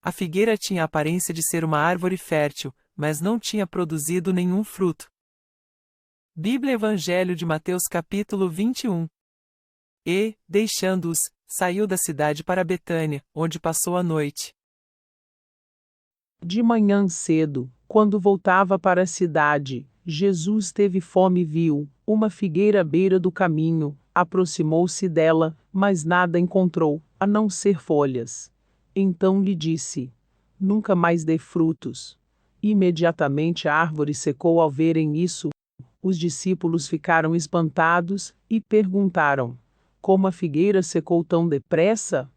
A figueira tinha a aparência de ser uma árvore fértil, mas não tinha produzido nenhum fruto. Bíblia Evangelho de Mateus capítulo 21. E, deixando-os, saiu da cidade para Betânia, onde passou a noite. De manhã cedo, quando voltava para a cidade, Jesus teve fome e viu uma figueira à beira do caminho, aproximou-se dela, mas nada encontrou, a não ser folhas. Então lhe disse: Nunca mais dê frutos. Imediatamente a árvore secou ao verem isso. Os discípulos ficaram espantados e perguntaram: Como a figueira secou tão depressa?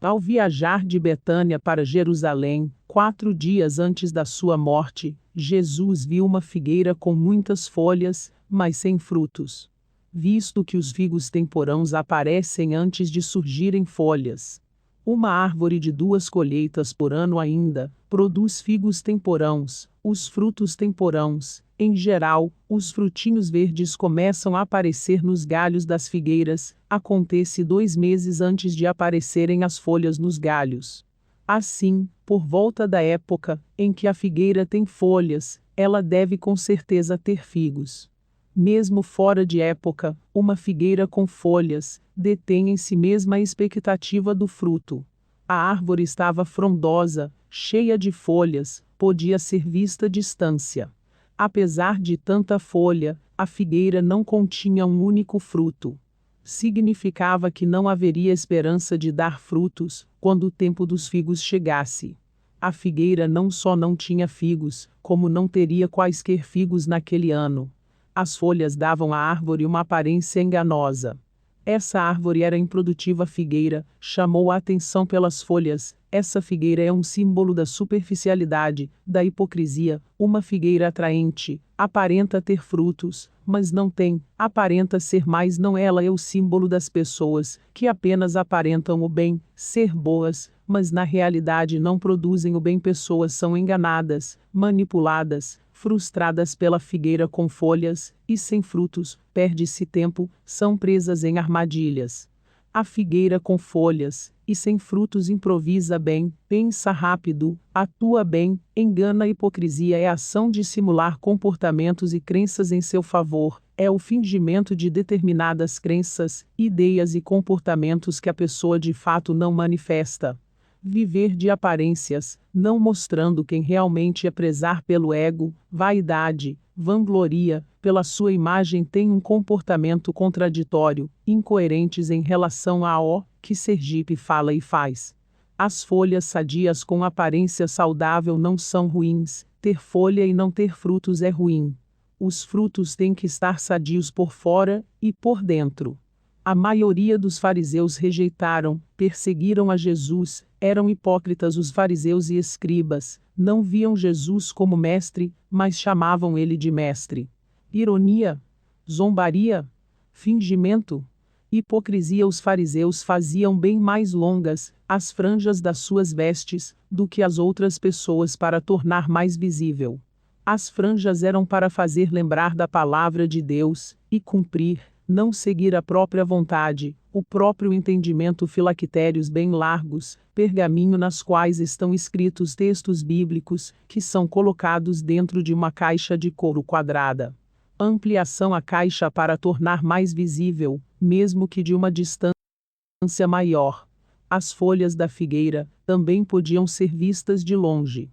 Ao viajar de Betânia para Jerusalém, 4 dias antes da sua morte, Jesus viu uma figueira com muitas folhas, mas sem frutos. Visto que os figos temporãos aparecem antes de surgirem folhas. Uma árvore de 2 colheitas por ano ainda produz figos temporãos, os frutos temporãos. Em geral, os frutinhos verdes começam a aparecer nos galhos das figueiras, acontece 2 meses antes de aparecerem as folhas nos galhos. Assim, por volta da época em que a figueira tem folhas, ela deve com certeza ter figos. Mesmo fora de época, uma figueira com folhas detém em si mesma a expectativa do fruto. A árvore estava frondosa, cheia de folhas, podia ser vista à distância. Apesar de tanta folha, a figueira não continha um único fruto. Significava que não haveria esperança de dar frutos quando o tempo dos figos chegasse. A figueira não só não tinha figos, como não teria quaisquer figos naquele ano. As folhas davam à árvore uma aparência enganosa. Essa árvore era improdutiva figueira, chamou a atenção pelas folhas. Essa figueira é um símbolo da superficialidade, da hipocrisia. Uma figueira atraente, aparenta ter frutos, mas não tem, aparenta ser mais não ela é o símbolo das pessoas, que apenas aparentam o bem, ser boas, mas na realidade não produzem o bem. Pessoas são enganadas, manipuladas, frustradas pela figueira com folhas, e sem frutos, perde-se tempo, são presas em armadilhas. A figueira com folhas e sem frutos improvisa bem, pensa rápido, atua bem, engana. A hipocrisia é a ação de simular comportamentos e crenças em seu favor, é o fingimento de determinadas crenças, ideias e comportamentos que a pessoa de fato não manifesta. Viver de aparências, não mostrando quem realmente é, prezar pelo ego, vaidade, vangloria, pela sua imagem, tem um comportamento contraditório, incoerentes em relação ao que Sergipe fala e faz. As folhas sadias com aparência saudável não são ruins, ter folha e não ter frutos é ruim. Os frutos têm que estar sadios por fora e por dentro. A maioria dos fariseus rejeitaram, perseguiram a Jesus, eram hipócritas os fariseus e escribas, não viam Jesus como mestre, mas chamavam ele de mestre. Ironia, zombaria, fingimento, hipocrisia. Os fariseus faziam bem mais longas as franjas das suas vestes do que as outras pessoas para tornar mais visível. As franjas eram para fazer lembrar da palavra de Deus e cumprir, não seguir a própria vontade, o próprio entendimento. Filactérios bem largos, pergaminho nas quais estão escritos textos bíblicos, que são colocados dentro de uma caixa de couro quadrada. Ampliação a caixa para tornar mais visível, mesmo que de uma distância maior. As folhas da figueira também podiam ser vistas de longe.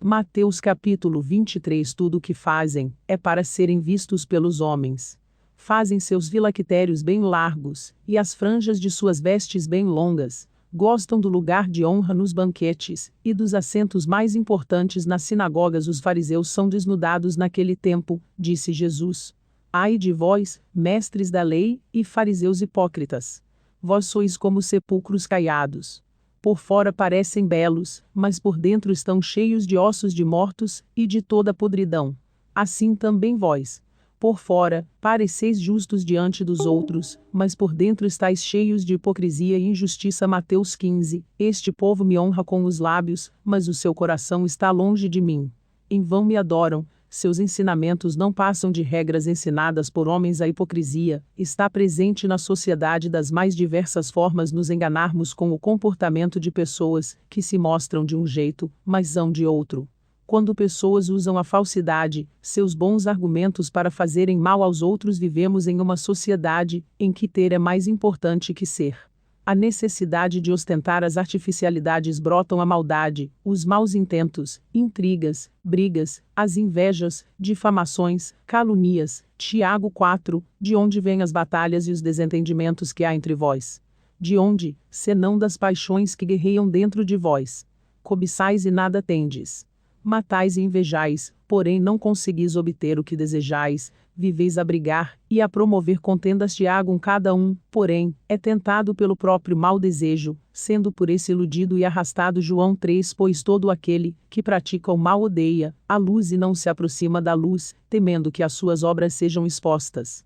Mateus capítulo 23. Tudo o que fazem é para serem vistos pelos homens. Fazem seus filactérios bem largos, e as franjas de suas vestes bem longas. Gostam do lugar de honra nos banquetes, e dos assentos mais importantes nas sinagogas. Os fariseus são desnudados naquele tempo, disse Jesus. Ai de vós, mestres da lei, e fariseus hipócritas! Vós sois como sepulcros caiados. Por fora parecem belos, mas por dentro estão cheios de ossos de mortos, e de toda podridão. Assim também vós. Por fora, pareceis justos diante dos outros, mas por dentro estáis cheios de hipocrisia e injustiça. Mateus 15. Este povo me honra com os lábios, mas o seu coração está longe de mim. Em vão me adoram, seus ensinamentos não passam de regras ensinadas por homens. A hipocrisia está presente na sociedade das mais diversas formas, nos enganarmos com o comportamento de pessoas que se mostram de um jeito, mas são de outro. Quando pessoas usam a falsidade, seus bons argumentos para fazerem mal aos outros, vivemos em uma sociedade em que ter é mais importante que ser. A necessidade de ostentar as artificialidades brotam a maldade, os maus intentos, intrigas, brigas, as invejas, difamações, calúnias. Tiago 4, de onde vêm as batalhas e os desentendimentos que há entre vós? De onde, senão das paixões que guerreiam dentro de vós? Cobiçais e nada tendes. Matais e invejais, porém não conseguis obter o que desejais, viveis a brigar e a promover contendas. Tiago 1. Cada um, porém, é tentado pelo próprio mau desejo, sendo por esse iludido e arrastado. João 3. Pois todo aquele que pratica o mal odeia a luz e não se aproxima da luz, temendo que as suas obras sejam expostas.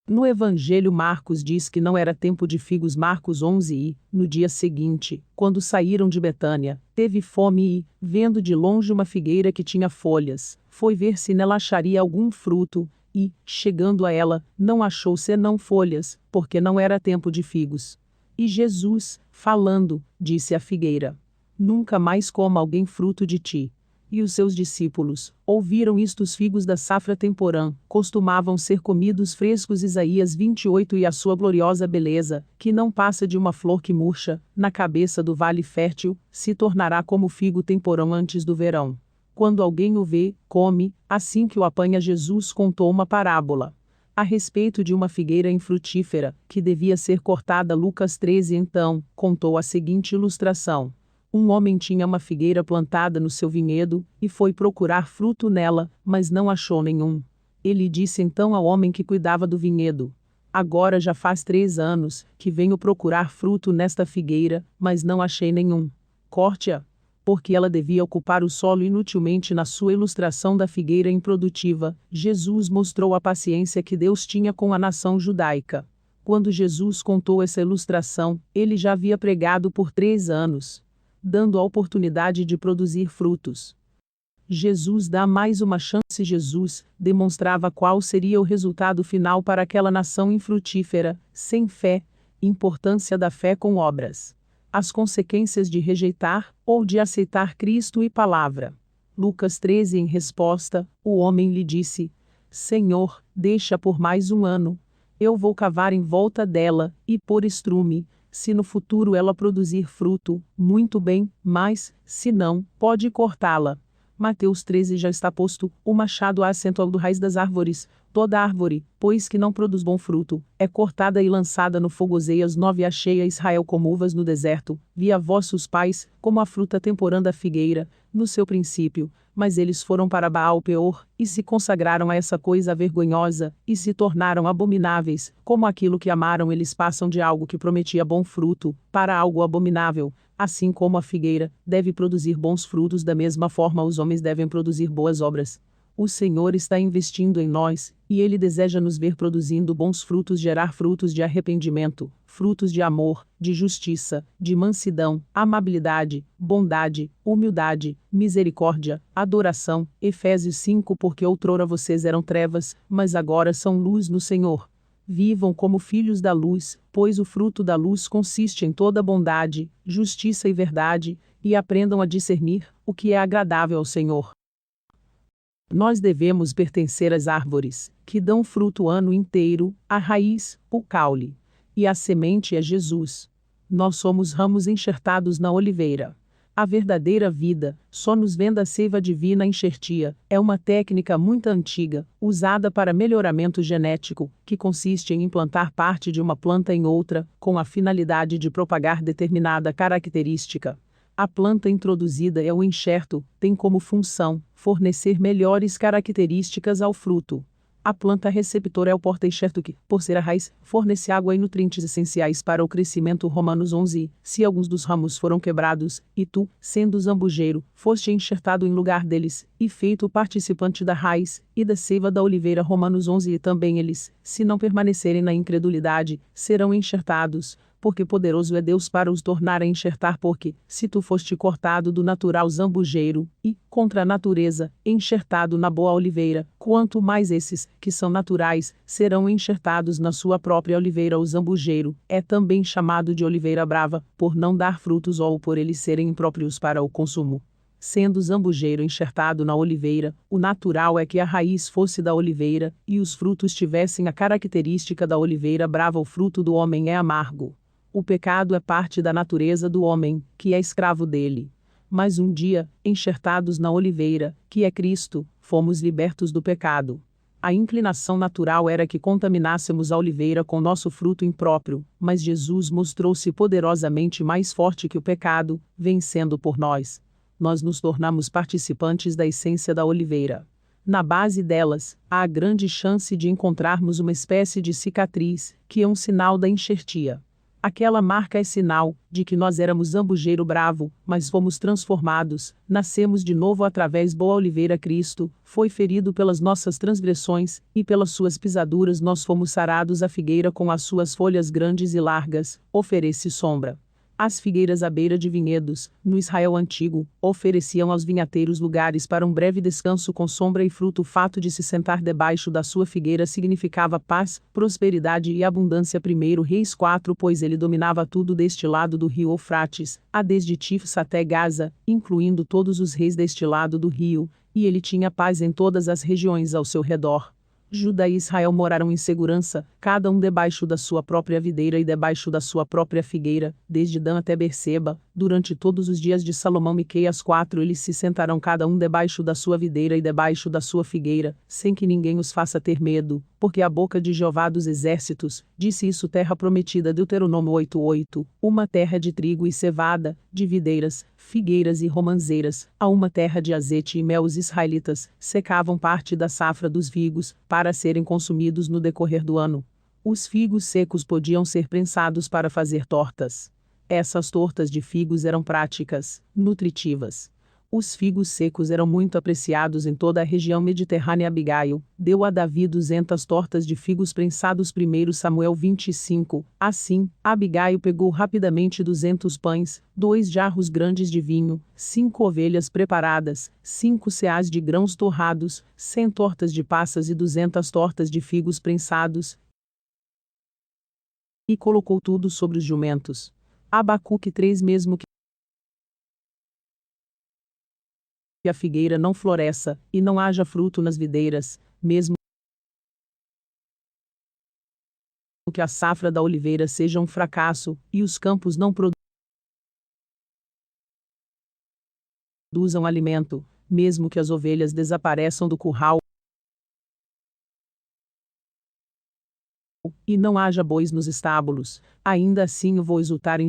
No Evangelho, Marcos diz que não era tempo de figos. Marcos 11. E, no dia seguinte, quando saíram de Betânia, teve fome e, vendo de longe uma figueira que tinha folhas, foi ver se nela acharia algum fruto, e, chegando a ela, não achou senão folhas, porque não era tempo de figos. E Jesus, falando, disse à figueira: Nunca mais coma alguém fruto de ti. E os seus discípulos ouviram isto. Os figos da safra temporã costumavam ser comidos frescos. Isaías 28. E a sua gloriosa beleza, que não passa de uma flor que murcha, na cabeça do vale fértil, se tornará como o figo temporão antes do verão. Quando alguém o vê, come. Assim que o apanha, Jesus contou uma parábola a respeito de uma figueira infrutífera, que devia ser cortada. Lucas 13. Então, contou a seguinte ilustração. Um homem tinha uma figueira plantada no seu vinhedo, e foi procurar fruto nela, mas não achou nenhum. Ele disse então ao homem que cuidava do vinhedo: Agora já faz 3 anos que venho procurar fruto nesta figueira, mas não achei nenhum. Corte-a. Porque ela devia ocupar o solo inutilmente. Na sua ilustração da figueira improdutiva, Jesus mostrou a paciência que Deus tinha com a nação judaica. Quando Jesus contou essa ilustração, ele já havia pregado por 3 anos. Dando a oportunidade de produzir frutos. Jesus dá mais uma chance. Jesus demonstrava qual seria o resultado final para aquela nação infrutífera, sem fé, importância da fé com obras. As consequências de rejeitar ou de aceitar Cristo e palavra. Lucas 13. Em resposta, o homem lhe disse: Senhor, deixa por mais 1 ano. Eu vou cavar em volta dela e pôr estrume. Se no futuro ela produzir fruto, muito bem, mas, se não, pode cortá-la. Mateus 13. Já está posto o machado à assento do raiz das árvores. Toda árvore, pois que não produz bom fruto, é cortada e lançada no fogo. Oseias 9. Achei a Israel como uvas no deserto, vi a vossos pais, como a fruta temporã da figueira, no seu princípio, mas eles foram para Baal-peor, e se consagraram a essa coisa vergonhosa, e se tornaram abomináveis, como aquilo que amaram. Eles passam de algo que prometia bom fruto, para algo abominável. Assim como a figueira deve produzir bons frutos, da mesma forma os homens devem produzir boas obras. O Senhor está investindo em nós, e Ele deseja nos ver produzindo bons frutos, gerar frutos de arrependimento, frutos de amor, de justiça, de mansidão, amabilidade, bondade, humildade, misericórdia, adoração. Efésios 5. Porque outrora vocês eram trevas, mas agora são luz no Senhor. Vivam como filhos da luz, pois o fruto da luz consiste em toda bondade, justiça e verdade, e aprendam a discernir o que é agradável ao Senhor. Nós devemos pertencer às árvores, que dão fruto o ano inteiro, a raiz, o caule. E a semente é Jesus. Nós somos ramos enxertados na oliveira. A verdadeira vida, só nos vem da seiva divina. Enxertia é uma técnica muito antiga, usada para melhoramento genético, que consiste em implantar parte de uma planta em outra, com a finalidade de propagar determinada característica. A planta introduzida é o enxerto, tem como função fornecer melhores características ao fruto. A planta receptora é o porta-enxerto que, por ser a raiz, fornece água e nutrientes essenciais para o crescimento. Romanos 11. Se alguns dos ramos foram quebrados, e tu, sendo zambujeiro, foste enxertado em lugar deles, e feito participante da raiz, e da seiva da oliveira. Romanos 11. E também eles, se não permanecerem na incredulidade, serão enxertados, porque poderoso é Deus para os tornar a enxertar, porque, se tu foste cortado do natural zambujeiro, e, contra a natureza, enxertado na boa oliveira, quanto mais esses, que são naturais, serão enxertados na sua própria oliveira. O zambujeiro é também chamado de oliveira brava, por não dar frutos ou por eles serem impróprios para o consumo. Sendo o zambujeiro enxertado na oliveira, o natural é que a raiz fosse da oliveira, e os frutos tivessem a característica da oliveira brava. O fruto do homem é amargo. O pecado é parte da natureza do homem, que é escravo dele. Mas um dia, enxertados na oliveira, que é Cristo, fomos libertos do pecado. A inclinação natural era que contaminássemos a oliveira com nosso fruto impróprio, mas Jesus mostrou-se poderosamente mais forte que o pecado, vencendo por nós. Nós nos tornamos participantes da essência da oliveira. Na base delas, há a grande chance de encontrarmos uma espécie de cicatriz, que é um sinal da enxertia. Aquela marca é sinal de que nós éramos zambujeiro bravo, mas fomos transformados, nascemos de novo através boa oliveira. Cristo foi ferido pelas nossas transgressões, e pelas suas pisaduras nós fomos sarados. A figueira com as suas folhas grandes e largas, oferece sombra. As figueiras à beira de vinhedos, no Israel antigo, ofereciam aos vinhateiros lugares para um breve descanso com sombra e fruto. O fato de se sentar debaixo da sua figueira significava paz, prosperidade e abundância. 1 Reis 4. Pois ele dominava tudo deste lado do rio Eufrates, desde Tifsa até Gaza, incluindo todos os reis deste lado do rio, e ele tinha paz em todas as regiões ao seu redor. Judá e Israel moraram em segurança, cada um debaixo da sua própria videira e debaixo da sua própria figueira, desde Dan até Berseba, durante todos os dias de Salomão. Miqueias 4. Eles se sentarão cada um debaixo da sua videira e debaixo da sua figueira, sem que ninguém os faça ter medo, porque a boca de Jeová dos exércitos disse isso. Terra prometida. Deuteronômio 8:8, uma terra de trigo e cevada, de videiras, figueiras e romanzeiras, a uma terra de azeite e mel. Os israelitas secavam parte da safra dos figos, para serem consumidos no decorrer do ano. Os figos secos podiam ser prensados para fazer tortas. Essas tortas de figos eram práticas, nutritivas. Os figos secos eram muito apreciados em toda a região mediterrânea. Abigail deu a Davi 200 tortas de figos prensados. 1 Samuel 25. Assim, Abigail pegou rapidamente 200 pães, 2 jarros grandes de vinho, 5 ovelhas preparadas, 5 ceás de grãos torrados, 100 tortas de passas e 200 tortas de figos prensados, e colocou tudo sobre os jumentos. Abacuque 3. Mesmo que a figueira não floresça, e não haja fruto nas videiras, mesmo que a safra da oliveira seja um fracasso, e os campos não produzam alimento, mesmo que as ovelhas desapareçam do curral, e não haja bois nos estábulos, ainda assim eu vou exultar em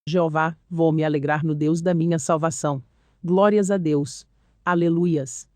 Jeová, vou me alegrar no Deus da minha salvação. Glórias a Deus. Aleluias.